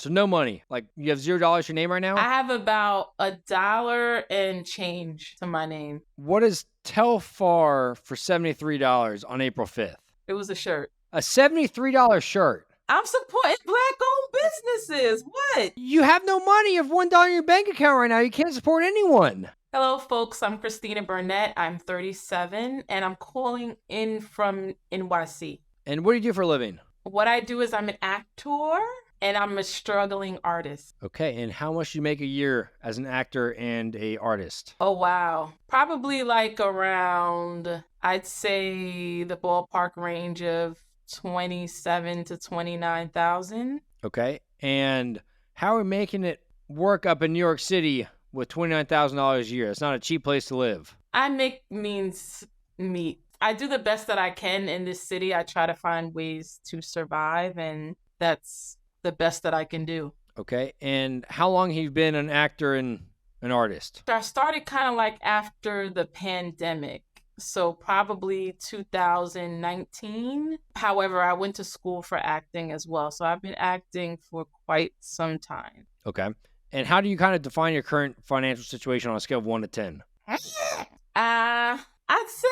So no money. Like you have $0 to your name right I now? have about $1 and change to my name. What is Telfar for $73 on April 5th? It was a shirt. A $73 shirt. I'm supporting Black-owned businesses. What? You have no money. You have $1 in your bank account right now. You can't support anyone. Hello, folks. I'm Christina Burnett. I'm 37, and I'm calling in from NYC. And what do you do for a living? What I do is I'm an actor, and I'm a struggling artist. Okay, and how much do you make a year as an actor and a artist? Oh, wow. Probably like around, I'd say the ballpark range of 27 to 29,000. Okay, and how are we making it work up in New York City with $29,000 a year? It's not a cheap place to live. I make means meet. I do the best that I can in this city. I try to find ways to survive, and that's the best that I can do. Okay, and how long have you been an actor and an artist? I started kind of like after the pandemic, so probably 2019. However, I went to school for acting as well, so I've been acting for quite some time. Okay, and how do you kind of define your current financial situation on a scale of 1 to 10? I'd say,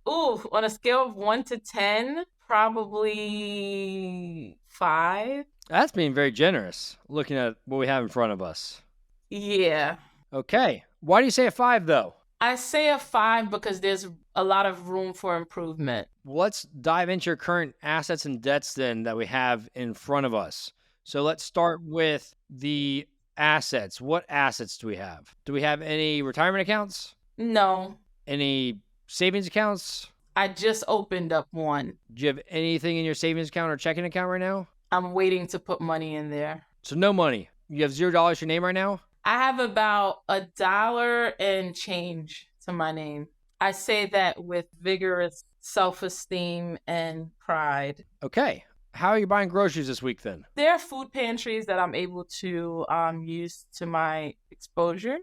on a scale of 1 to 10, probably 5. That's being very generous, looking at what we have in front of us. Yeah. Okay, why do you say a 5 though? I say a 5 because there's a lot of room for improvement. Let's dive into your current assets and debts then that we have in front of us. So let's start with the assets. What assets do we have? Do we have any retirement accounts? No, Any savings accounts? I just opened up one. Do you have anything in your savings account or checking account right now? I'm waiting to put money in there. So no money. You have $0 to your name right now? I have about $1 and change to my name. I say that with vigorous self-esteem and pride. Okay. How are you buying groceries this week then? There are food pantries that I'm able to use to my disposal.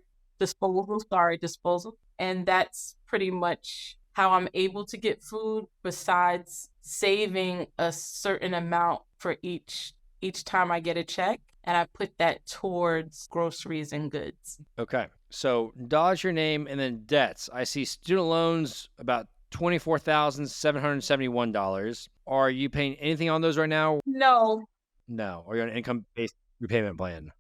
And that's pretty much how I'm able to get food, besides saving a certain amount for each time I get a check. And I put that towards groceries and goods. Okay. So dollars your name and then debts. I see student loans about $24,771. Are you paying anything on those right now? No. No. Or you're on an income-based repayment plan?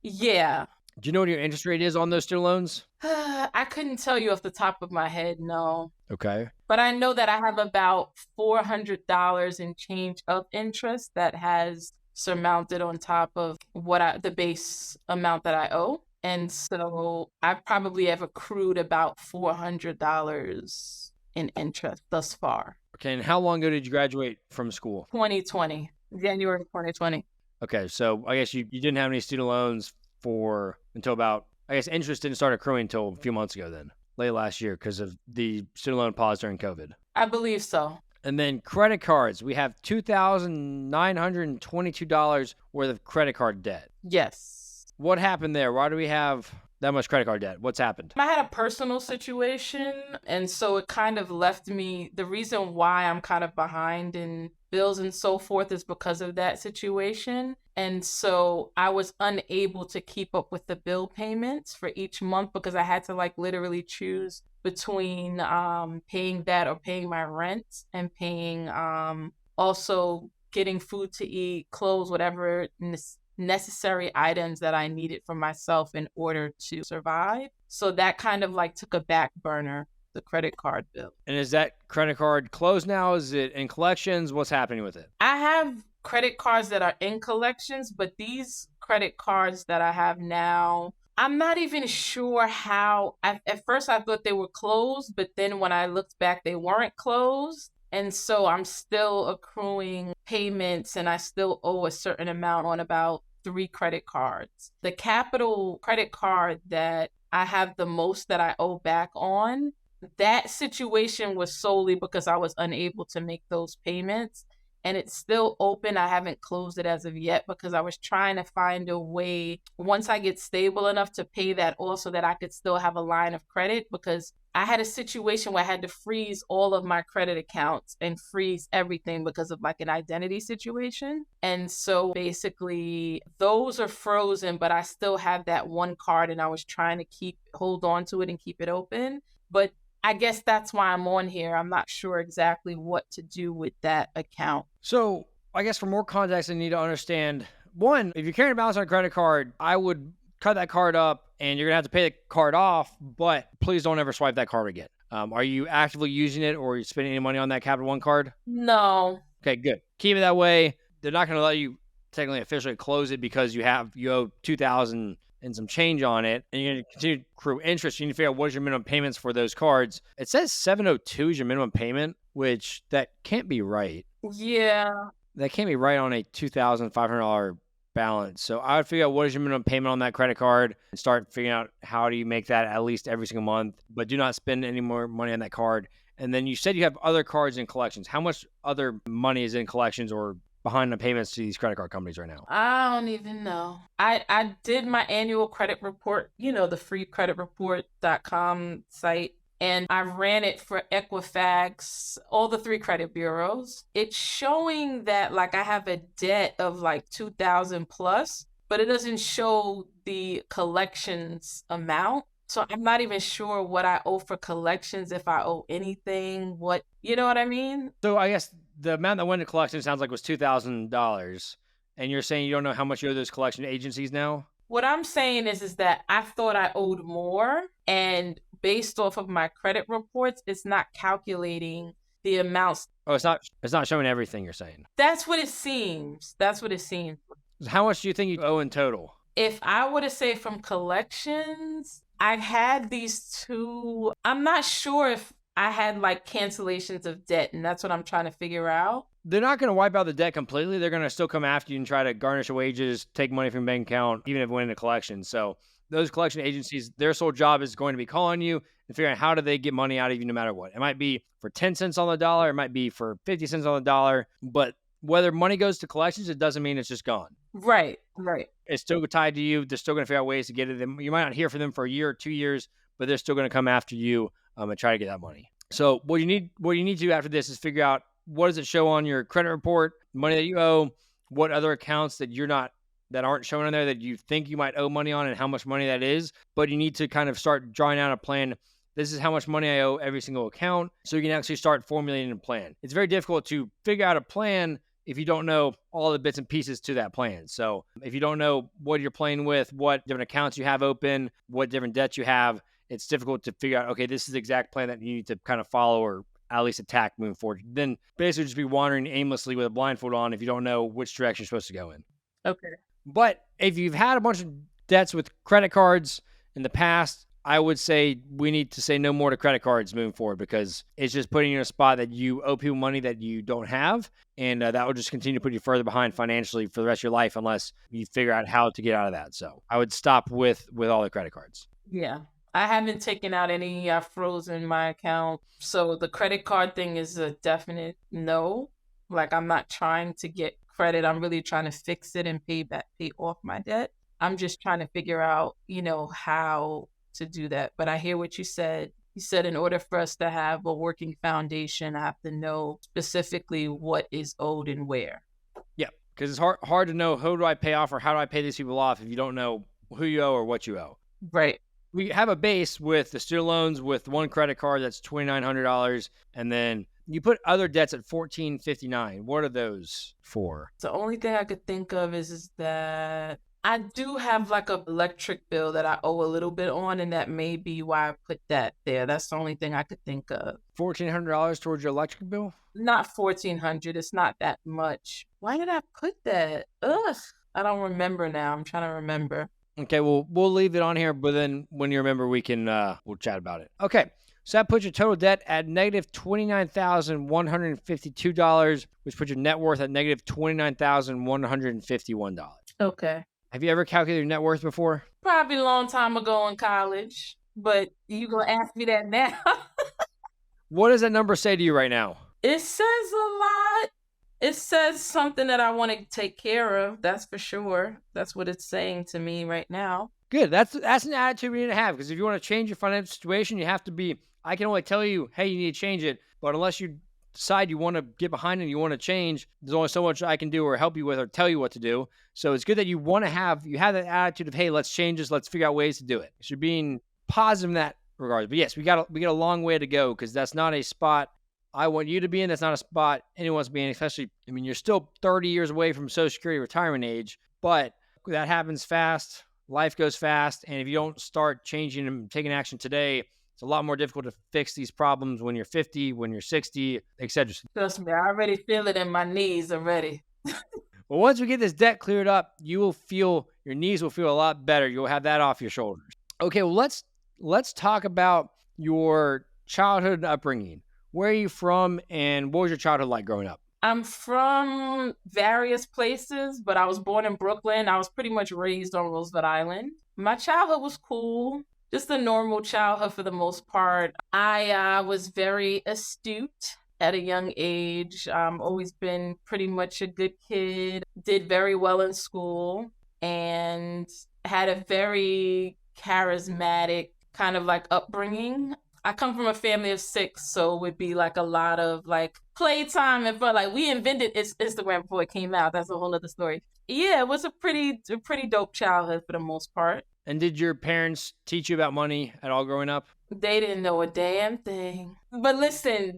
Yeah. Do you know what your interest rate is on those student loans? I couldn't tell you off the top of my head, no. Okay. But I know that I have about $400 in change of interest that has surmounted on top of the base amount that I owe. And so I probably have accrued about $400 in interest thus far. Okay, and how long ago did you graduate from school? 2020, January 2020. Okay, so I guess you didn't have any student loans until about, I guess interest didn't start accruing until a few months ago then, late last year because of the student loan pause during COVID. I believe so. And then credit cards, we have $2,922 worth of credit card debt. Yes. What happened there? Why do we have that much credit card debt? What's happened? I had a personal situation, and so it kind of left me, the reason why I'm kind of behind in bills and so forth is because of that situation. And so I was unable to keep up with the bill payments for each month because I had to literally choose between paying that or paying my rent and paying also getting food to eat, clothes, whatever necessary items that I needed for myself in order to survive. So that kind of took a back burner, the credit card bill. And is that credit card closed now? Is it in collections? What's happening with it? I have credit cards that are in collections, but these credit cards that I have now, I'm not even sure how. At first I thought they were closed, but then when I looked back, they weren't closed. And so I'm still accruing payments and I still owe a certain amount on about 3 credit cards. The Capital credit card that I have the most that I owe back on, that situation was solely because I was unable to make those payments. And it's still open. I haven't closed it as of yet because I was trying to find a way, once I get stable enough to pay that off so that I could still have a line of credit, because I had a situation where I had to freeze all of my credit accounts and freeze everything because of like an identity situation. And so basically those are frozen, but I still have that one card and I was trying to hold on to it and keep it open. But I guess that's why I'm on here. I'm not sure exactly what to do with that account. So I guess for more context, I need to understand, one, if you're carrying a balance on a credit card, I would cut that card up and you're going to have to pay the card off, but please don't ever swipe that card again. Are you actively using it or are you spending any money on that Capital One card? No. Okay, good. Keep it that way. They're not going to let you technically officially close it because you owe $2,000 and some change on it, and you're going to continue to accrue interest. You need to figure out what is your minimum payments for those cards. It says $702 is your minimum payment, which that can't be right. Yeah. That can't be right on a $2,500 balance. So I would figure out what is your minimum payment on that credit card and start figuring out how do you make that at least every single month, but do not spend any more money on that card. And then you said you have other cards in collections. How much other money is in collections or behind the payments to these credit card companies right now? I don't even know. I did my annual credit report, the free creditreport.com site, and I ran it for Equifax, all the 3 credit bureaus. It's showing that like I have a debt of like 2,000 plus, but it doesn't show the collections amount. So I'm not even sure what I owe for collections, if I owe anything, you know what I mean? So I guess the amount that went to collection sounds like was $2,000. And you're saying you don't know how much you owe those collection agencies now? What I'm saying is that I thought I owed more, and based off of my credit reports, it's not calculating the amounts. Oh, it's not showing everything you're saying. That's what it seems. How much do you think you owe in total? If I were to say from collections, I had these 2. I'm not sure if I had like cancellations of debt, and that's what I'm trying to figure out. They're not going to wipe out the debt completely. They're going to still come after you and try to garnish your wages, take money from your bank account, even if it went into collection. So those collection agencies, their sole job is going to be calling you and figuring out how do they get money out of you no matter what. It might be for 10 cents on the dollar. It might be for 50 cents on the dollar. But whether money goes to collections, it doesn't mean it's just gone. Right. It's still tied to you. They're still going to figure out ways to get it. You might not hear from them for a year or 2 years, but they're still going to come after you and try to get that money. So what you need to do after this is figure out what does it show on your credit report, money that you owe, what other accounts that aren't showing on there that you think you might owe money on, and how much money that is. But you need to kind of start drawing out a plan. This is how much money I owe every single account, so you can actually start formulating a plan. It's very difficult to figure out a plan if you don't know all the bits and pieces to that plan. So if you don't know what you're playing with, what different accounts you have open, what different debts you have, it's difficult to figure out, okay, this is the exact plan that you need to kind of follow or at least attack moving forward. Then basically just be wandering aimlessly with a blindfold on if you don't know which direction you're supposed to go in. Okay. But if you've had a bunch of debts with credit cards in the past, I would say we need to say no more to credit cards moving forward, because it's just putting you in a spot that you owe people money that you don't have. And that will just continue to put you further behind financially for the rest of your life unless you figure out how to get out of that. So I would stop with all the credit cards. Yeah. I haven't taken out any. I've frozen my account. So the credit card thing is a definite no. Like, I'm not trying to get credit. I'm really trying to fix it and pay off my debt. I'm just trying to figure out, how to do that. But I hear what you said. You said in order for us to have a working foundation, I have to know specifically what is owed and where. Yeah, because it's hard to know who do I pay off or how do I pay these people off if you don't know who you owe or what you owe. Right. We have a base with the student loans with one credit card that's $2,900, and then you put other debts at $1,459. What are those for? The only thing I could think of is that I do have like an electric bill that I owe a little bit on, and that may be why I put that there. That's the only thing I could think of. $1,400 towards your electric bill? Not $1,400. It's not that much. Why did I put that? Ugh. I don't remember now. I'm trying to remember. Okay, well, we'll leave it on here, but then when you remember, we'll chat about it. Okay, so that puts your total debt at negative $29,152, which puts your net worth at negative $29,151. Okay. Have you ever calculated your net worth before? Probably a long time ago in college, but you gonna ask me that now? What does that number say to you right now? It says a lot. It says something that I want to take care of. That's for sure. That's what it's saying to me right now. Good. That's an attitude we need to have, because if you want to change your financial situation, you have to be I can only tell you, hey, you need to change it. But unless you decide you want to get behind and you want to change, there's only so much I can do or help you with or tell you what to do. So it's good that you have that attitude of, hey, let's change this. Let's figure out ways to do it. So you're being positive in that regard. But yes, we got a long way to go, because that's not a spot I want you to be in. That's not a spot anyone wants to be in, especially, I mean, you're still 30 years away from Social Security retirement age, but that happens fast. Life goes fast. And if you don't start changing and taking action today, it's a lot more difficult to fix these problems when you're 50, when you're 60, etc. Trust me, I already feel it in my knees already. Well, once we get this debt cleared up, your knees will feel a lot better. You'll have that off your shoulders. Okay, well, let's talk about your childhood upbringing. Where are you from, and what was your childhood like growing up? I'm from various places, but I was born in Brooklyn. I was pretty much raised on Roosevelt Island. My childhood was cool, just a normal childhood for the most part. I was very astute at a young age. Always been pretty much a good kid, did very well in school, and had a very charismatic kind of like upbringing. I come from a family of 6, so it would be like a lot of like playtime and fun. Like we invented Instagram before it came out. That's a whole other story. Yeah, it was a pretty dope childhood for the most part. And did your parents teach you about money at all growing up? They didn't know a damn thing. But listen,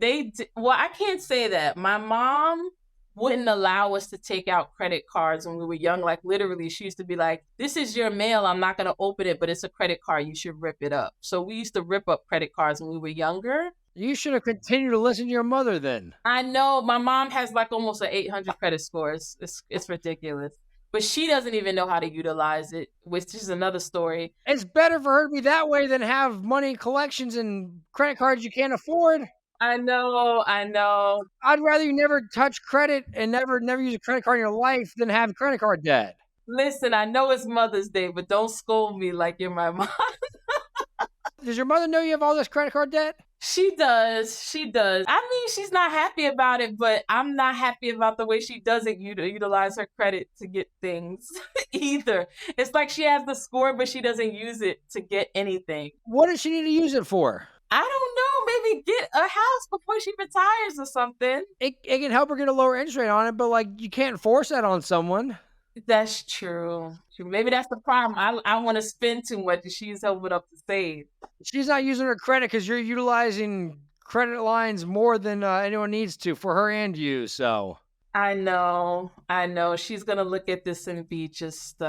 well, I can't say that. My mom wouldn't allow us to take out credit cards when we were young. Like literally, she used to be like, this is your mail. I'm not going to open it, but it's a credit card. You should rip it up. So we used to rip up credit cards when we were younger. You should have continued to listen to your mother then. I know my mom has like almost an 800 credit score. It's ridiculous. But she doesn't even know how to utilize it, which is another story. It's better for her to be that way than have money collections and credit cards you can't afford. I know. I'd rather you never touch credit and never use a credit card in your life than have credit card debt. Listen, I know it's Mother's Day, but don't scold me like you're my mom. Does your mother know you have all this credit card debt? She does. I mean, she's not happy about it, but I'm not happy about the way she doesn't utilize her credit to get things either. It's like she has the score, but she doesn't use it to get anything. What does she need to use it for? I don't know. Maybe get a house before she retires or something. It can help her get a lower interest rate on it, but like you can't force that on someone. That's true. Maybe that's the problem. I want to spend too much and she's helping up to save. She's not using her credit because you're utilizing credit lines more than anyone needs to for her and you. So I know. She's going to look at this and be just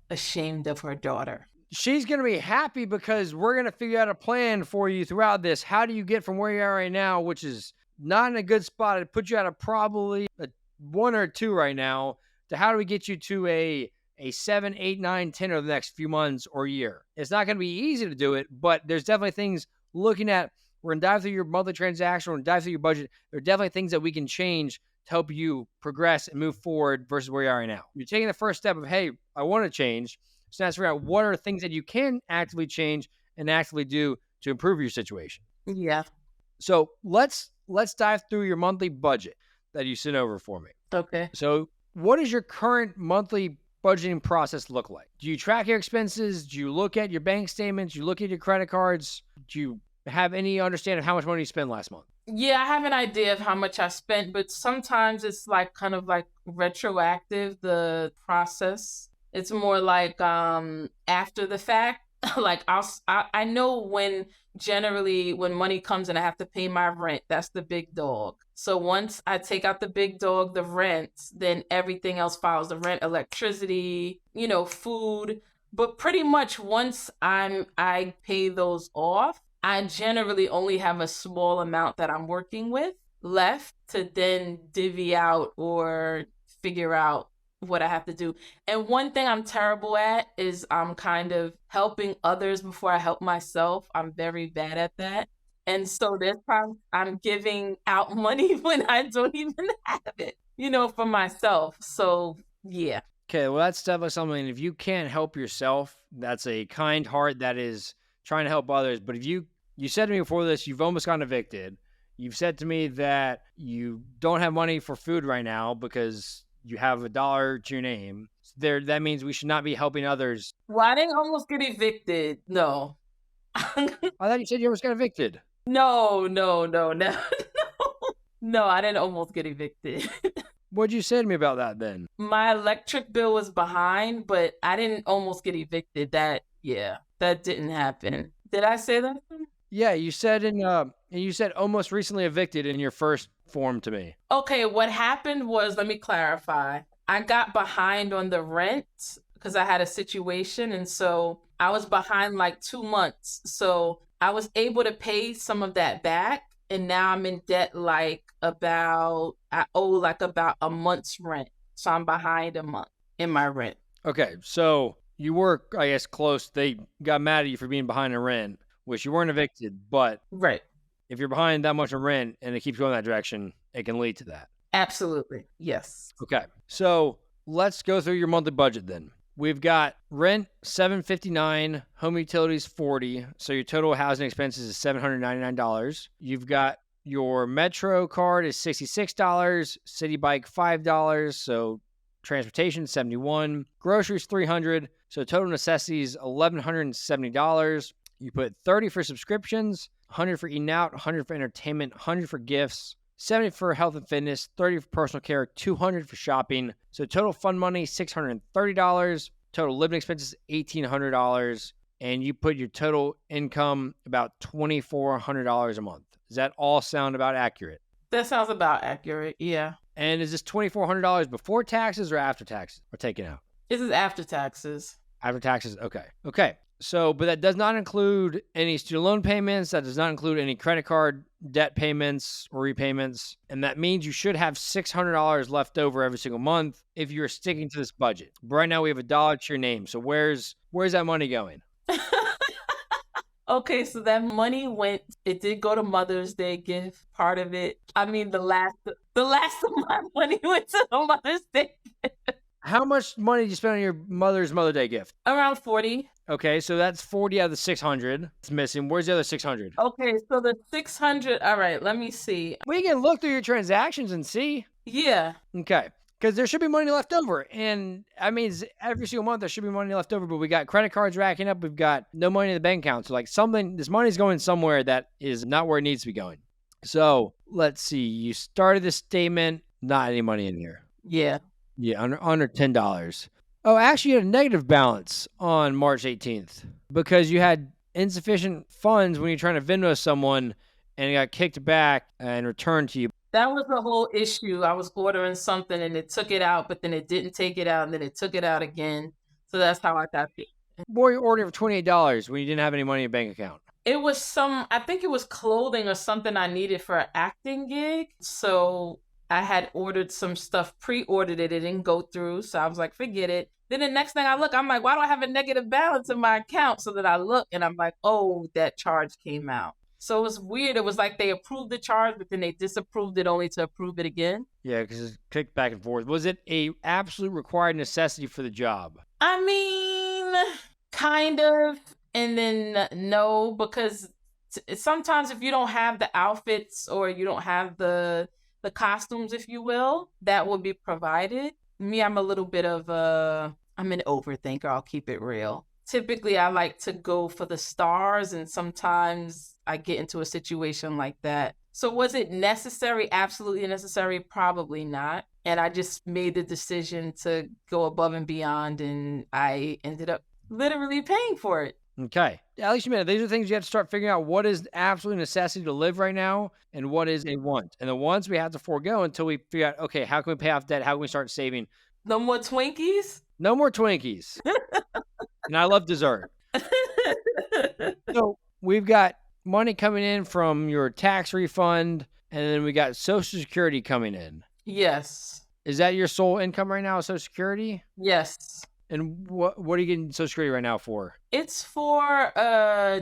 ashamed of her daughter. She's going to be happy because we're going to figure out a plan for you throughout this. How do you get from where you are right now, which is not in a good spot? It put you at a probably a 1 or 2 right now, to how do we get you to a 7, 8, 9, 10 over the next few months or year? It's not going to be easy to do it, but there's definitely things looking at. We're going to dive through your monthly transaction. We're going to dive through your budget. There are definitely things that we can change to help you progress and move forward versus where you are right now. You're taking the first step of, hey, I want to change. So now figure out what are things that you can actively change and actively do to improve your situation. Yeah. So let's dive through your monthly budget that you sent over for me. Okay. So what does your current monthly budgeting process look like? Do you track your expenses? Do you look at your bank statements? Do you look at your credit cards? Do you have any understanding of how much money you spent last month? Yeah, I have an idea of how much I spent, but sometimes it's like kind of like retroactive, the process. It's more like after the fact. Like I know when generally when money comes and I have to pay my rent, that's the big dog. So once I take out the big dog, the rent, then everything else follows: the rent, electricity, food. But pretty much once I pay those off, I generally only have a small amount that I'm working with left to then divvy out or figure out what I have to do. And one thing I'm terrible at is I'm kind of helping others before I help myself. I'm very bad at that. And so there's times I'm giving out money when I don't even have it, for myself. So yeah. Okay, well, that's definitely something. If you can't help yourself, that's a kind heart that is trying to help others. But if you said to me before this, you've almost gotten evicted. You've said to me that you don't have money for food right now because you have $1 to your name. That means we should not be helping others. Well, I didn't almost get evicted. No. I thought you said you almost got evicted. No, no, no, no. No, I didn't almost get evicted. What'd you say to me about that then? My electric bill was behind, but I didn't almost get evicted. That didn't happen. Did I say that? Yeah, you said you said almost recently evicted in your first form to me. Okay, what happened was, let me clarify. I got behind on the rent because I had a situation, and so I was behind like 2 months. So I was able to pay some of that back, and now I'm in debt I owe like about a month's rent. So I'm behind a month in my rent. Okay, so you were, I guess, close. They got mad at you for being behind in rent, which you weren't evicted, but Right. if you're behind that much in rent and it keeps going that direction, it can lead to that. Absolutely. Yes. Okay, so let's go through your monthly budget then. We've got rent $759, home utilities $40, so your total housing expenses is $799. You've got your Metro card is $66, City Bike $5, so transportation $71, groceries $300, so total necessities $1,170. You put $30 for subscriptions, $100 for eating out, $100 for entertainment, $100 for gifts, $70 for health and fitness, $30 for personal care, $200 for shopping. So total fund money $630. Total living expenses $1,800, and you put your total income about $2,400 a month. Does that all sound about accurate? That sounds about accurate. Yeah. And is this $2,400 before taxes or after taxes are taken out? This is after taxes. After taxes, okay. Okay. So, but that does not include any student loan payments. That does not include any credit card debt payments or repayments. And that means you should have $600 left over every single month if you're sticking to this budget. But right now we have $1 to your name. So where's that money going? Okay, so that money it did go to Mother's Day gift, part of it. I mean, the last of my money went to the Mother's Day gift. How much money did you spend on your Mother's Day gift? Around 40. Okay, so that's 40 out of the 600. It's missing. Where's the other 600? Okay, so the 600, all right, let me see. We can look through your transactions and see. Yeah. Okay, because there should be money left over. And I mean, every single month there should be money left over, but we got credit cards racking up. We've got no money in the bank account. So like this money's going somewhere that is not where it needs to be going. So let's see. You started this statement, not any money in here. Yeah. Yeah, under $10. Oh, actually, you had a negative balance on March 18th because you had insufficient funds when you're trying to Venmo someone and it got kicked back and returned to you. That was the whole issue. I was ordering something and it took it out, but then it didn't take it out and then it took it out again. So that's how I got it. What were you ordering for $28 when you didn't have any money in your bank account? It was I think it was clothing or something I needed for an acting gig. So I had ordered some stuff, pre-ordered it. It didn't go through. So I was like, forget it. Then the next thing I look, I'm like, why do I have a negative balance in my account? So that I look and I'm like, oh, that charge came out. So it was weird. It was like they approved the charge, but then they disapproved it only to approve it again. Yeah, because it clicked back and forth. Was it a absolute required necessity for the job? I mean, kind of. And then no, because sometimes if you don't have the outfits or you don't have the costumes, if you will, that will be provided. Me, I'm a little bit of I'm an overthinker. I'll keep it real. Typically, I like to go for the stars, and sometimes I get into a situation like that. So was it necessary? Absolutely necessary? Probably not. And I just made the decision to go above and beyond, and I ended up literally paying for it. Okay. At least you made it. These are things you have to start figuring out what is absolute necessity to live right now and what is a want. And the wants we have to forego until we figure out, okay, how can we pay off debt? How can we start saving? No more Twinkies? No more Twinkies. And I love dessert. So we've got money coming in from your tax refund, and then we got Social Security coming in. Yes. Is that your sole income right now, Social Security? Yes. And what are you getting Social Security right now for? It's for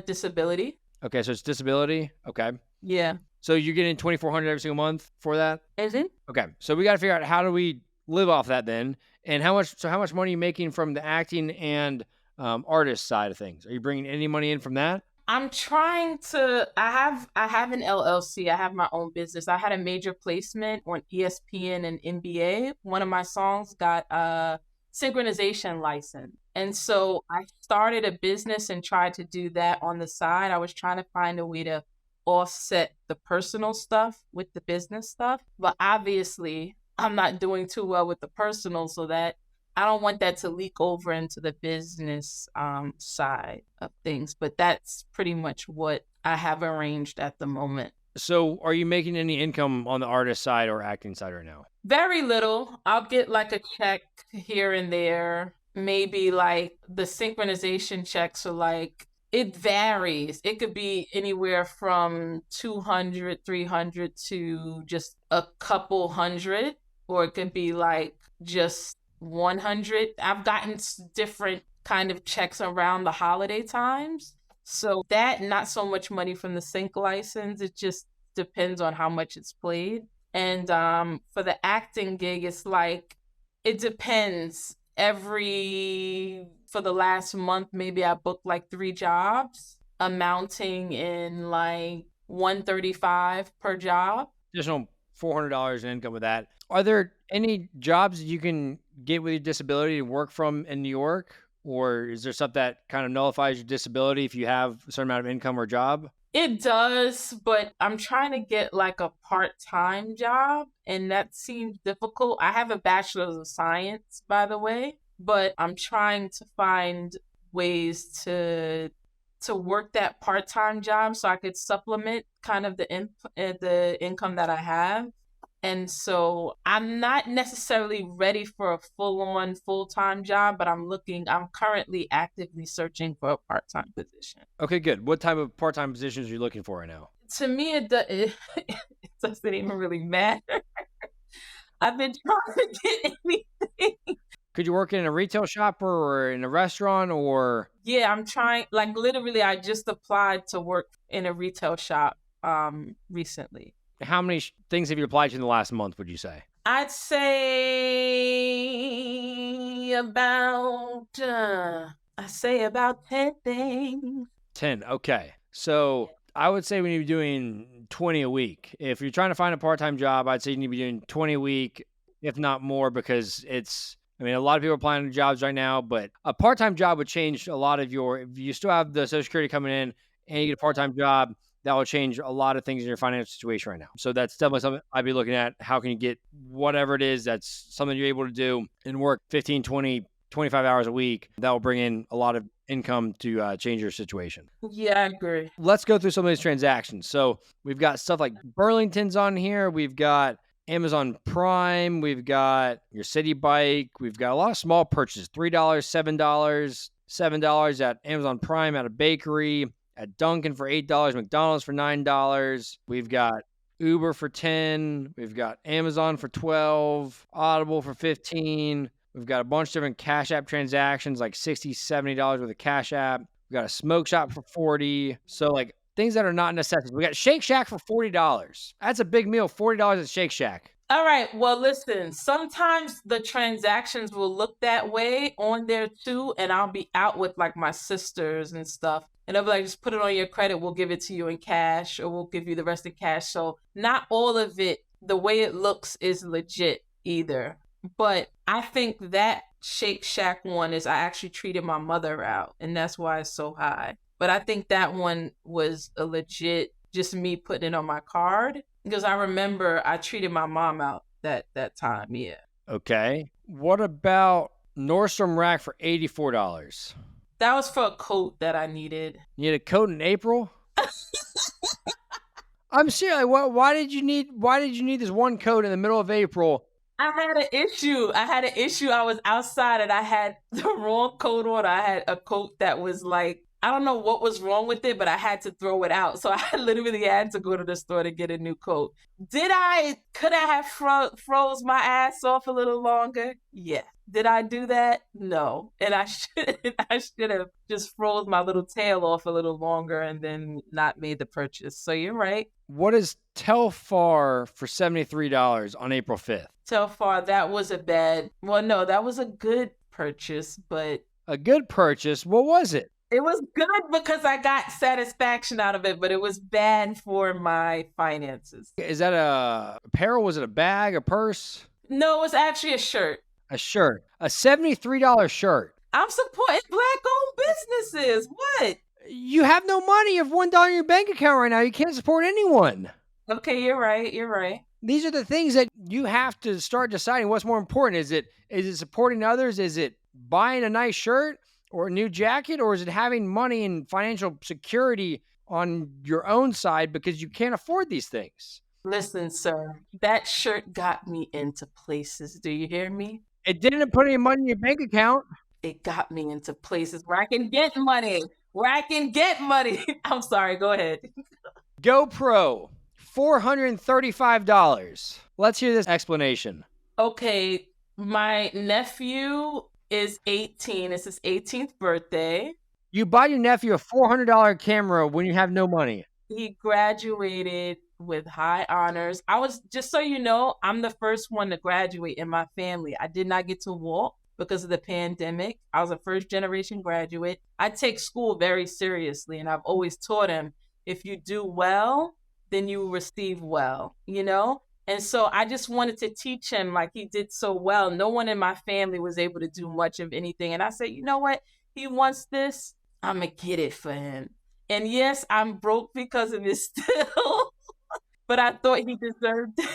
disability. Okay, so it's disability. Okay. Yeah. So you're getting $2,400 every single month for that? Is it? Okay. So we got to figure out how do we live off that then, and how much money are you making from the acting and artist side of things? Are you bringing any money in from that? I'm trying to. I have an LLC. I have my own business. I had a major placement on ESPN and NBA. One of my songs got a synchronization license. And so I started a business and tried to do that on the side. I was trying to find a way to offset the personal stuff with the business stuff. But obviously, I'm not doing too well with the personal, so that I don't want that to leak over into the business side of things. But that's pretty much what I have arranged at the moment. So are you making any income on the artist side or acting side right now? Very little. I'll get like a check here and there. Maybe like the synchronization checks are like, it varies. It could be anywhere from 200, 300 to just a couple hundred, or it could be like just 100. I've gotten different kind of checks around the holiday times. So that, not so much money from the sync license. It just depends on how much it's played. And for the acting gig, it's like, it depends. For the last month, maybe I booked like 3 jobs, amounting in like $135 per job. Additional $400 in income with that. Are there any jobs that you can get with your disability to work from in New York? Or is there stuff that kind of nullifies your disability if you have a certain amount of income or job? It does, but I'm trying to get like a part-time job, and that seems difficult. I have a bachelor's of science, by the way, but I'm trying to find ways to work that part-time job so I could supplement kind of the income that I have. And so I'm not necessarily ready for a full-on full-time job, but I'm currently actively searching for a part-time position. Okay, good. What type of part-time positions are you looking for right now? To me, it doesn't even really matter. I've been trying to get anything. Could you work in a retail shop or in a restaurant or? Yeah, I'm trying, like literally, I just applied to work in a retail shop recently. How many things have you applied to in the last month, would you say? I'd say about 10 things. 10. Okay. So I would say we need to be doing 20 a week. If you're trying to find a part-time job, I'd say you need to be doing 20 a week, if not more, because a lot of people are applying to jobs right now, but a part-time job would change a lot of if you still have the Social Security coming in and you get a part-time job, that will change a lot of things in your financial situation right now. So that's definitely something I'd be looking at. How can you get whatever it is that's something you're able to do and work 15, 20, 25 hours a week? That will bring in a lot of income to change your situation. Yeah, I agree. Let's go through some of these transactions. So we've got stuff like Burlington's on here. We've got Amazon Prime. We've got your City Bike. We've got a lot of small purchases, $3, $7, $7 at Amazon Prime at a bakery, at Dunkin' for $8, McDonald's for $9. We've got Uber for $10. We've got Amazon for $12, Audible for $15. We've got a bunch of different Cash App transactions, like $60, $70 worth of Cash App. We've got a smoke shop for $40. So like things that are not necessities. We got Shake Shack for $40. That's a big meal, $40 at Shake Shack. All right. Well, listen, sometimes the transactions will look that way on there too, and I'll be out with like my sisters and stuff. And they'll be like, just put it on your credit. We'll give it to you in cash, or we'll give you the rest in cash. So not all of it, the way it looks, is legit either. But I think that Shake Shack one I actually treated my mother out, and that's why it's so high. But I think that one was a legit, just me putting it on my card, because I remember I treated my mom out that time. Yeah. Okay. What about Nordstrom Rack for $84? That was for a coat that I needed. You need a coat in April? I'm serious. Why did you need this one coat in the middle of April? I had an issue. I was outside and I had the wrong coat on. I had a coat that was like, I don't know what was wrong with it, but I had to throw it out. So I literally had to go to the store to get a new coat. Could I have froze my ass off a little longer? Yeah. Did I do that? No. And I should have just froze my little tail off a little longer and then not made the purchase. So you're right. What is Telfar for $73 on April 5th? Telfar, that was that was a good purchase, but... A good purchase? What was it? It was good because I got satisfaction out of it, but it was bad for my finances. Is that a apparel? Was it a bag, a purse? No, it was actually a shirt. A shirt. A $73 shirt. I'm supporting Black-owned businesses. What? You have no money. You have $1 in your bank account right now. You can't support anyone. Okay, you're right. You're right. These are the things that you have to start deciding what's more important. Is it supporting others? Is it buying a nice shirt or a new jacket? Or is it having money and financial security on your own side because you can't afford these things? Listen, sir, that shirt got me into places. Do you hear me? It didn't put any money in your bank account. It got me into places where I can get money. Where I can get money. I'm sorry, go ahead. GoPro, $435. Let's hear this explanation. Okay, my nephew is 18. It's his 18th birthday. You buy your nephew a $400 camera when you have no money. He graduated with high honors. I was, just so you know, I'm the first one to graduate in my family. I did not get to walk because of the pandemic. I was a first generation graduate. I take school very seriously, and I've always taught him, if you do well, then you will receive well, you know? And so I just wanted to teach him, like he did so well. No one in my family was able to do much of anything. And I said, you know what? He wants this. I'm going to get it for him. And yes, I'm broke because of it still, but I thought he deserved it.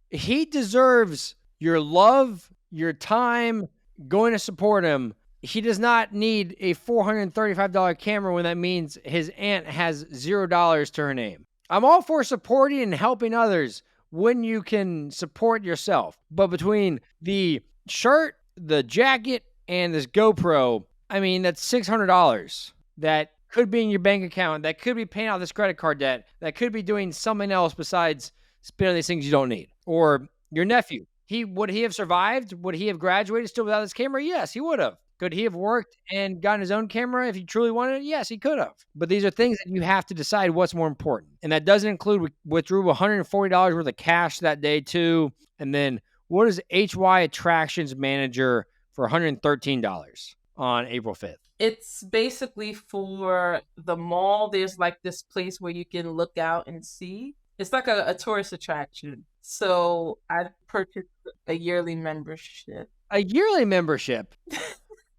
He deserves your love, your time, going to support him. He does not need a $435 camera when that means his aunt has $0 to her name. I'm all for supporting and helping others when you can support yourself. But between the shirt, the jacket, and this GoPro, I mean, that's $600 that could be in your bank account, that could be paying out this credit card debt, that could be doing something else besides spending on these things you don't need. Or your nephew, would he have survived? Would he have graduated still without his camera? Yes, he would have. Could he have worked and gotten his own camera if he truly wanted it? Yes, he could have. But these are things that you have to decide what's more important. And that doesn't include we withdrew $140 worth of cash that day too. And then what is HY Attractions Manager for $113 on April 5th? It's basically for the mall. There's like this place where you can look out and see. It's like a tourist attraction. So I purchased a yearly membership. A yearly membership?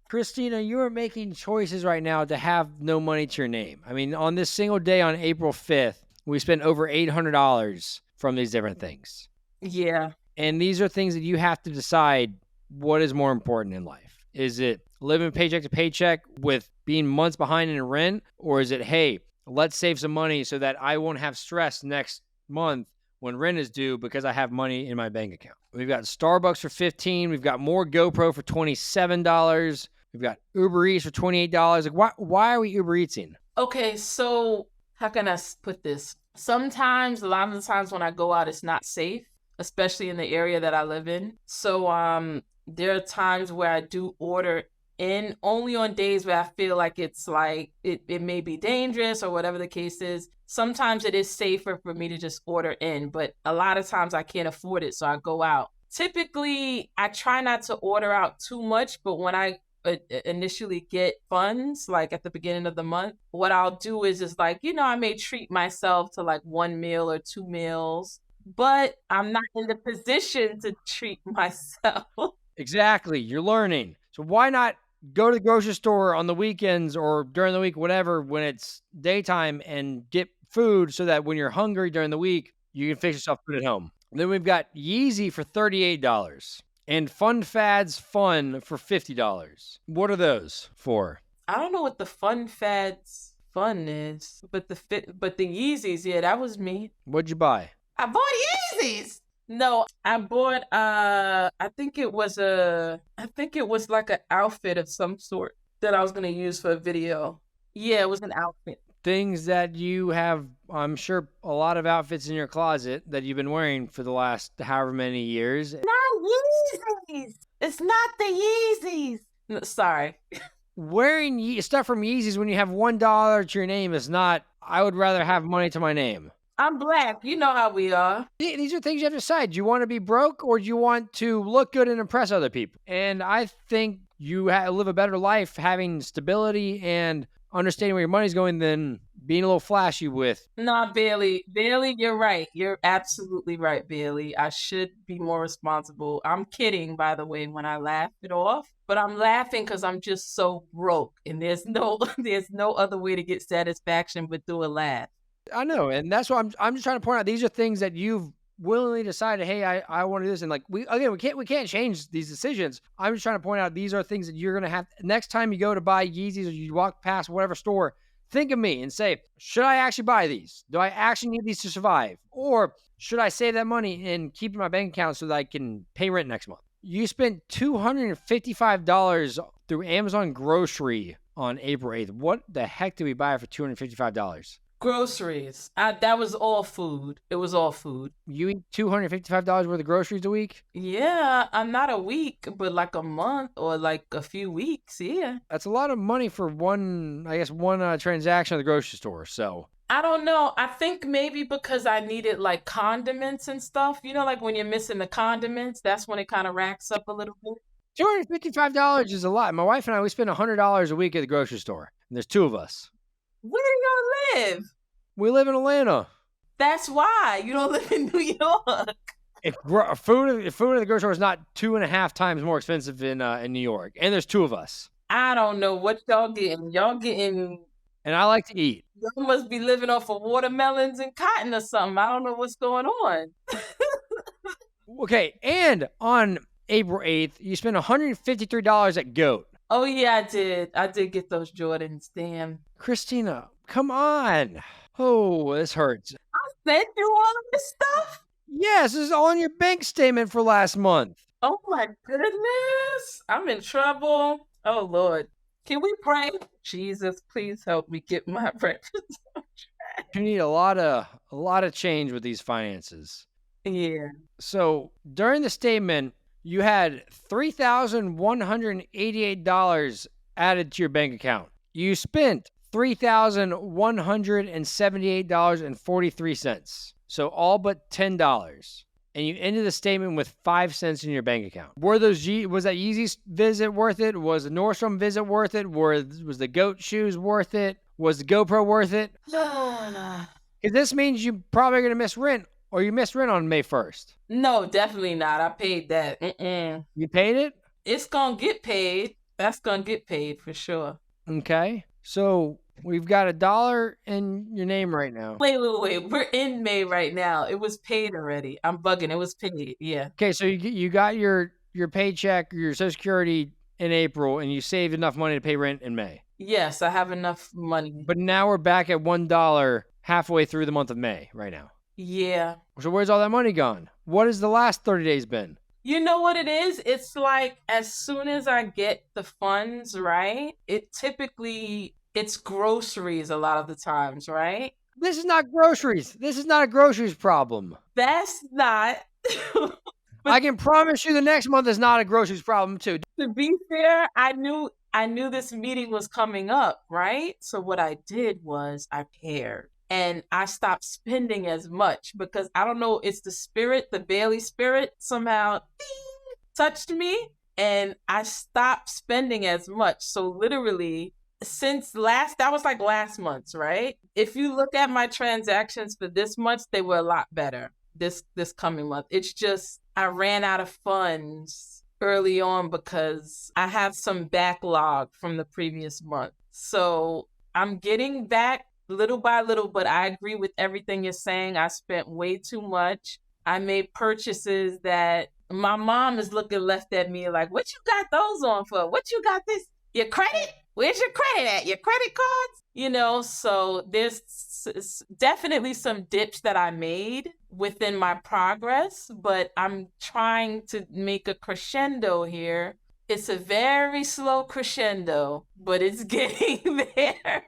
Christina, you are making choices right now to have no money to your name. I mean, on this single day on April 5th, we spent over $800 from these different things. Yeah. And these are things that you have to decide what is more important in life. Is it living paycheck to paycheck with being months behind in rent? Or is it, hey, let's save some money so that I won't have stress next month when rent is due because I have money in my bank account? We've got Starbucks for $15. We've got more GoPro for $27. We've got Uber Eats for $28. Like, why are we Uber Eatsing? Okay, so how can I put this? Sometimes, a lot of the times when I go out, it's not safe, especially in the area that I live in. So there are times where I do order in only on days where I feel like it's like it may be dangerous or whatever the case is. Sometimes it is safer for me to just order in, but a lot of times I can't afford it, so I go out. Typically, I try not to order out too much, but when I initially get funds, like at the beginning of the month, what I'll do is like, I may treat myself to like one meal or two meals, but I'm not in the position to treat myself. Exactly. You're learning. So why not go to the grocery store on the weekends or during the week, whatever, when it's daytime, and get food so that when you're hungry during the week, you can fix yourself food at home. And then we've got Yeezy for $38 and Fun Fads Fun for $50. What are those for? I don't know what the Fun Fads Fun is, but the Yeezys, yeah, that was me. What'd you buy? I bought Yeezys. No, I bought I think it was like an outfit of some sort that I was going to use for a video. Yeah, it was an outfit. Things that you have, I'm sure, a lot of outfits in your closet that you've been wearing for the last however many years. Not Yeezys. It's not the Yeezys. No, sorry. Wearing stuff from Yeezys when you have $1 to your name is not, I would rather have money to my name. I'm Black. You know how we are. These are things you have to decide. Do you want to be broke or do you want to look good and impress other people? And I think you live a better life having stability and understanding where your money's going than being a little flashy with. Nah, Bailey. Bailey, you're right. You're absolutely right, Bailey. I should be more responsible. I'm kidding, by the way, when I laugh it off. But I'm laughing because I'm just so broke, and there's no there's no other way to get satisfaction but through a laugh. I know, and that's why I'm just trying to point out these are things that you've willingly decided, hey, I want to do this. And like we can't change these decisions. I'm just trying to point out these are things that you're gonna have next time you go to buy Yeezys or you walk past whatever store, think of me and say, should I actually buy these? Do I actually need these to survive? Or should I save that money and keep it in my bank account so that I can pay rent next month? You spent $255 through Amazon grocery on April 8th. What the heck did we buy for $255? Groceries. That was all food. It was all food. You eat $255 worth of groceries a week? Yeah, I'm not a week, but like a month or like a few weeks. Yeah. That's a lot of money for one transaction at the grocery store. So I don't know. I think maybe because I needed like condiments and stuff. You know, like when you're missing the condiments, that's when it kind of racks up a little bit. $255 is a lot. My wife and I, we spend $100 a week at the grocery store. And there's two of us. Where do y'all live? We live in Atlanta. That's why you don't live in New York. If food at the grocery store is not 2.5 times more expensive in New York, and there's two of us. I don't know what y'all getting. And I like to eat. Y'all must be living off of watermelons and cotton or something. I don't know what's going on. Okay, and on April 8th, you spent $153 at GOAT. Oh yeah, I did. I did get those Jordans. Damn. Christina, come on. Oh, this hurts. I sent you all of this stuff? Yes, this is all on your bank statement for last month. Oh my goodness. I'm in trouble. Oh Lord. Can we pray? Jesus, please help me get my breakfast on track. You need a lot of change with these finances. Yeah. So during the statement, you had $3,188 added to your bank account. You spent $3,178.43. So all but $10. And you ended the statement with 5 cents in your bank account. Was that Yeezy visit worth it? Was the Nordstrom visit worth it? Was the GOAT shoes worth it? Was the GoPro worth it? Because this means you're probably going to miss rent, or you missed rent on May 1st. No, definitely not. I paid that. You paid it? It's going to get paid. That's going to get paid for sure. Okay. So we've got $1 in your name right now. Wait. We're in May right now. It was paid already. I'm bugging. It was paid. Yeah. Okay, so you got your paycheck, your Social Security in April, and you saved enough money to pay rent in May. Yes, I have enough money. But now we're back at $1 halfway through the month of May right now. Yeah. So where's all that money gone? What has the last 30 days been? You know what it is? It's like as soon as I get the funds, right? It's groceries a lot of the times, right? This is not groceries. This is not a groceries problem. That's not. I can promise you the next month is not a groceries problem too. To be fair, I knew this meeting was coming up, right? So what I did was I paired. And I stopped spending as much because I don't know, it's the Bailey spirit somehow touched me and I stopped spending as much. So literally that was like last month's, right? If you look at my transactions for this month, they were a lot better this coming month. It's just I ran out of funds early on because I have some backlog from the previous month. So I'm getting back little by little, but I agree with everything you're saying. I spent way too much. I made purchases that my mom is looking left at me like, what you got those on for? What you got this? Your credit? Where's your credit at? Your credit cards? You know, so there's definitely some dips that I made within my progress, but I'm trying to make a crescendo here. It's a very slow crescendo, but it's getting there.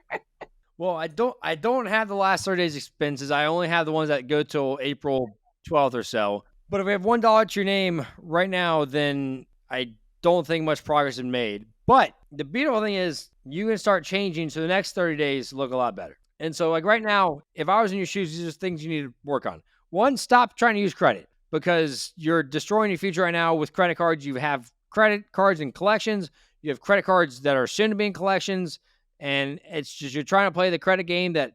Well, I don't have the last 30 days expenses. I only have the ones that go till April 12th or so. But if we have $1 to your name right now, then I don't think much progress is made. But the beautiful thing is you can start changing so the next 30 days look a lot better. And so like right now, if I was in your shoes, these are things you need to work on. One, stop trying to use credit because you're destroying your future right now with credit cards. You have credit cards and collections. You have credit cards that are soon to be in collections, and it's just you're trying to play the credit game that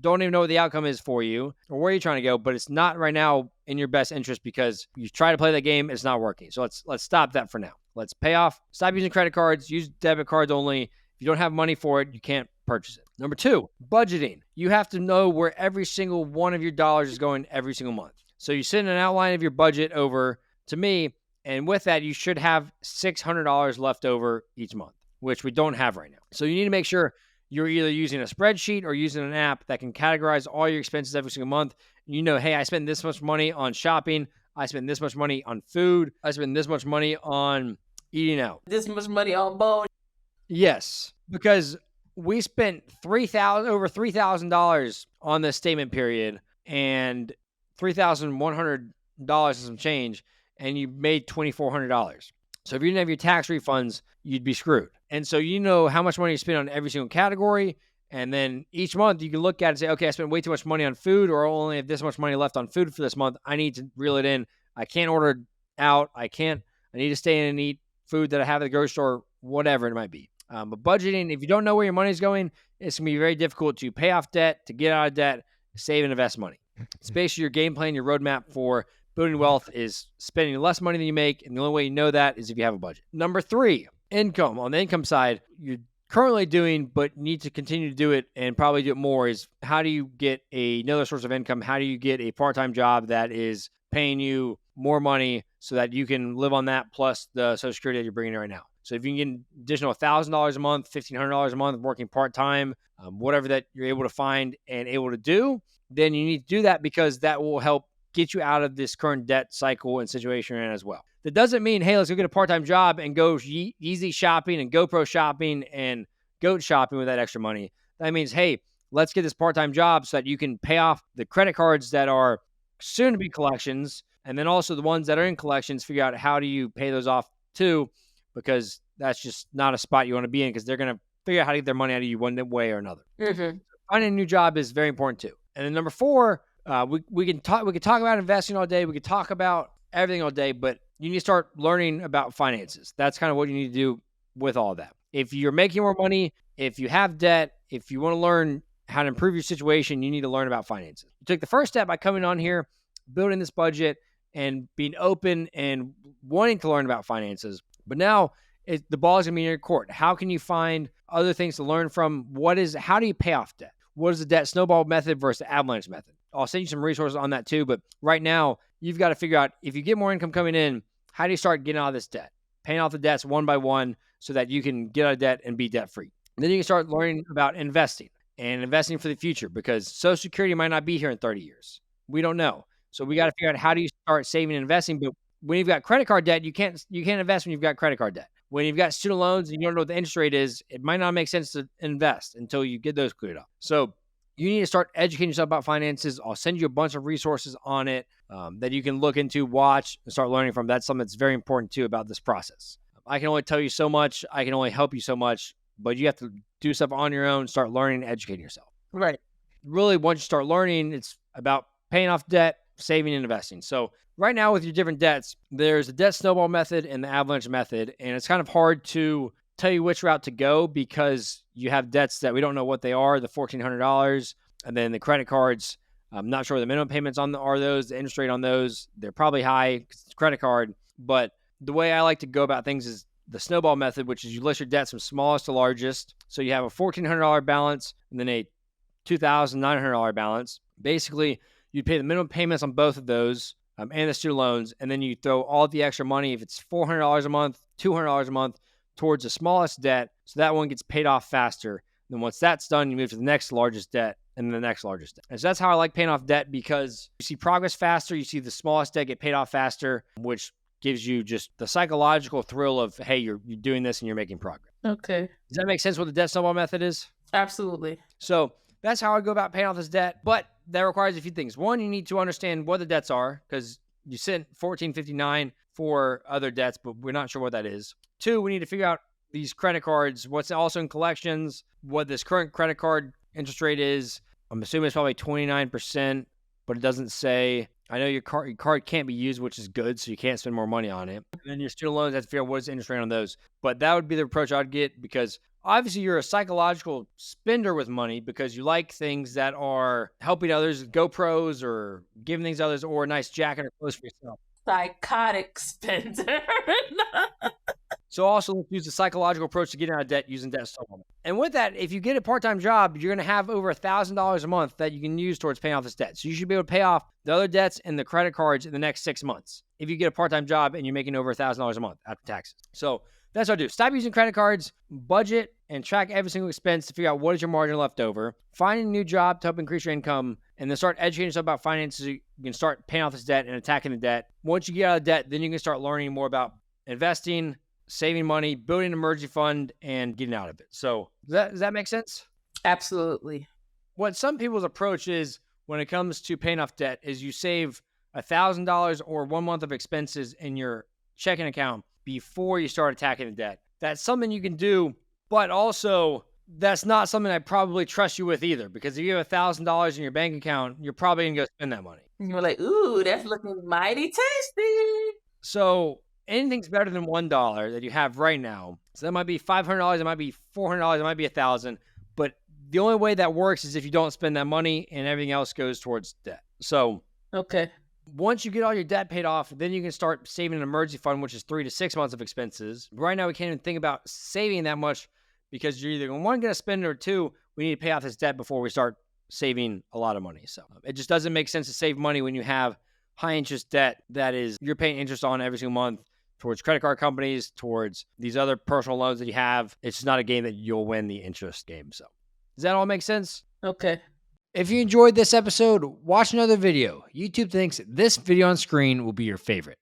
don't even know what the outcome is for you or where you're trying to go, but it's not right now in your best interest because you try to play that game, it's not working. So let's stop that for now. Let's pay off, stop using credit cards, use debit cards only. If you don't have money for it, you can't purchase it. Number 2, budgeting. You have to know where every single one of your dollars is going every single month. So you send an outline of your budget over to me, and with that, you should have $600 left over each month, which we don't have right now. So you need to make sure you're either using a spreadsheet or using an app that can categorize all your expenses every single month. You know, hey, I spend this much money on shopping. I spend this much money on food. I spend this much money on eating out. This much money on bone. Yes, because we spent over $3,000 on this statement period and $3,100 and some change, and you made $2,400. So if you didn't have your tax refunds, you'd be screwed. And so you know how much money you spend on every single category. And then each month you can look at it and say, okay, I spent way too much money on food, or I only have this much money left on food for this month. I need to reel it in. I can't order out. I need to stay in and eat food that I have at the grocery store, whatever it might be. But budgeting, if you don't know where your money's going, it's going to be very difficult to pay off debt, to get out of debt, save and invest money. It's basically your game plan, your roadmap for building wealth is spending less money than you make. And the only way you know that is if you have a budget. Number 3, income. On the income side, you're currently doing, but need to continue to do it and probably do it more, is how do you get another source of income? How do you get a part-time job that is paying you more money so that you can live on that plus the Social Security that you're bringing in right now? So if you can get an additional $1,000 a month, $1,500 a month working part-time, whatever that you're able to find and able to do, then you need to do that because that will help get you out of this current debt cycle and situation you're in as well. That doesn't mean, hey, let's go get a part-time job and go easy shopping and GoPro shopping and goat shopping with that extra money. That means, hey, let's get this part-time job so that you can pay off the credit cards that are soon to be collections. And then also the ones that are in collections, figure out how do you pay those off too, because that's just not a spot you want to be in because they're going to figure out how to get their money out of you one way or another. Mm-hmm. Finding a new job is very important too. And then number 4, we can talk about investing all day. We could talk about everything all day, but you need to start learning about finances. That's kind of what you need to do with all of that. If you're making more money, if you have debt, if you want to learn how to improve your situation, you need to learn about finances. You took the first step by coming on here, building this budget, and being open and wanting to learn about finances. But now the ball is going to be in your court. How can you find other things to learn from? How do you pay off debt? What is the debt snowball method versus the avalanche method? I'll send you some resources on that too. But right now, you've got to figure out, if you get more income coming in, how do you start getting out of this debt? Paying off the debts one by one so that you can get out of debt and be debt free. And then you can start learning about investing for the future, because Social Security might not be here in 30 years. We don't know. So we got to figure out, how do you start saving and investing? But when you've got credit card debt, you can't invest when you've got credit card debt. When you've got student loans and you don't know what the interest rate is, it might not make sense to invest until you get those cleared up. So you need to start educating yourself about finances. I'll send you a bunch of resources on it that you can look into, watch, and start learning from. That's something that's very important too about this process. I can only tell you so much. I can only help you so much, but you have to do stuff on your own, start learning and educating yourself. Right. Really, once you start learning, it's about paying off debt, saving and investing. So right now with your different debts, there's the debt snowball method and the avalanche method. And it's kind of hard to tell you which route to go because you have debts that we don't know what they are, the $1,400, and then the credit cards. I'm not sure what the minimum payments are those, the interest rate on those. They're probably high because it's a credit card. But the way I like to go about things is the snowball method, which is you list your debts from smallest to largest. So you have a $1,400 balance and then a $2,900 balance. Basically, you'd pay the minimum payments on both of those and the student loans, and then you throw all the extra money, if it's $400 a month, $200 a month, towards the smallest debt, so that one gets paid off faster. Then once that's done, you move to the next largest debt and the next largest debt. And so that's how I like paying off debt, because you see progress faster, you see the smallest debt get paid off faster, which gives you just the psychological thrill of, hey, you're doing this and you're making progress. Okay. Does that make sense what the debt snowball method is? Absolutely. So that's how I go about paying off this debt. But that requires a few things. One, you need to understand what the debts are, because you sent $1,459 for other debts, but we're not sure what that is. 2, we need to figure out these credit cards, what's also in collections, what this current credit card interest rate is. I'm assuming it's probably 29%, but it doesn't say. I know your card can't be used, which is good, so you can't spend more money on it. And then your student loans, have to figure out what is the interest rate on those. But that would be the approach I'd get, because obviously you're a psychological spender with money because you like things that are helping others, GoPros or giving things to others, or a nice jacket or clothes for yourself. Psychotic spender. So also let's use the psychological approach to getting out of debt using debt supplement. And with that, if you get a part-time job, you're going to have over $1,000 a month that you can use towards paying off this debt. So you should be able to pay off the other debts and the credit cards in the next 6 months if you get a part-time job and you're making over $1,000 a month after taxes. So that's what I do. Stop using credit cards, budget, and track every single expense to figure out what is your margin left over. Find a new job to help increase your income, and then start educating yourself about finances so you can start paying off this debt and attacking the debt. Once you get out of debt, then you can start learning more about investing, saving money, building an emergency fund, and getting out of it. So does that make sense? Absolutely. What some people's approach is when it comes to paying off debt is you save $1,000 or 1 month of expenses in your checking account before you start attacking the debt. That's something you can do, but also that's not something I probably trust you with either, because if you have $1,000 in your bank account, you're probably going to go spend that money. And you're like, ooh, that's looking mighty tasty. So anything's better than $1 that you have right now. So that might be $500, it might be $400, it might be $1,000. But the only way that works is if you don't spend that money and everything else goes towards debt. So okay, once you get all your debt paid off, then you can start saving an emergency fund, which is 3 to 6 months of expenses. Right now, we can't even think about saving that much because you're either going to spend it, or two, we need to pay off this debt before we start saving a lot of money. So it just doesn't make sense to save money when you have high interest debt that is you're paying interest on every single month towards credit card companies, towards these other personal loans that you have. It's just not a game that you'll win the interest game. So does that all make sense? okay. If you enjoyed this episode, watch another video. YouTube thinks this video on screen will be your favorite.